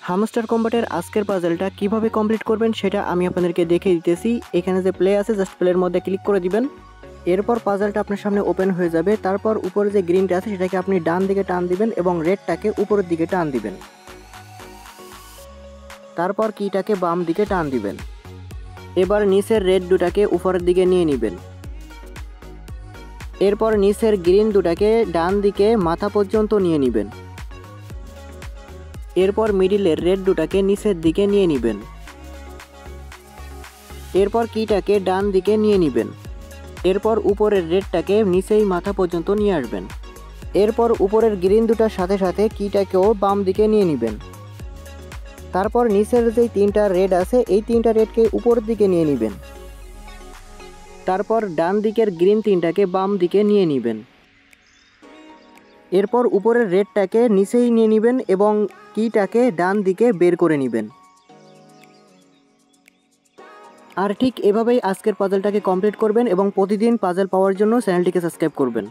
Hamster কম্বাটের আজকের পাজলটা কিভাবে complete করবেন সেটা আমি আপনাদেরকে দেখিয়ে দিতেছি। এখানে যে প্লে আছে জাস্ট প্লের মধ্যে ক্লিক করে দিবেন। এরপর পাজলটা আপনার সামনে ওপেন হয়ে যাবে। তারপর উপরে যে গ্রিনটা আছে সেটাকে আপনি ডান দিকে টান দিবেন এবং রেডটাকে উপরের দিকে টান দিবেন। তারপর কিটাকে বাম দিকে টান দিবেন। এবার নিচের রেড দুটাকে উপরের দিকে নিয়ে নেবেন। এরপর নিচের গ্রিন দুটাকে ডান দিকে মাথা পর্যন্ত নিয়ে নেবেন। এরপর মিডিলের রেড দুটাকে নিচের দিকে নিয়ে নেবেন। এরপর কিটাকে ডান দিকে নিয়ে নেবেন। এরপর উপরের রেডটাকে নিচেই মাথা পর্যন্ত নিয়ে আসবেন। এরপর উপরের গ্রিন দুটার সাথে সাথে কিটাকেও বাম দিকে নিয়ে নেবেন। তারপর নিচের যেই তিনটা রেড আছে এই তিনটা রেডকে উপরের দিকে নিয়ে নেবেন। তারপর ডান দিকের গ্রিন তিনটাকে বাম দিকে নিয়ে নেবেন। এরপর উপরের রেডটাকে নিচেই নিয়ে নেবেন এবং কিটাকে ডান দিকে বের করে নেবেন। আর ঠিক এভাবেই আজকের পাজলটাকে কমপ্লিট করবেন এবং প্রতিদিন পাজল পাওয়ার জন্য চ্যানেলটিকে সাবস্ক্রাইব করবেন।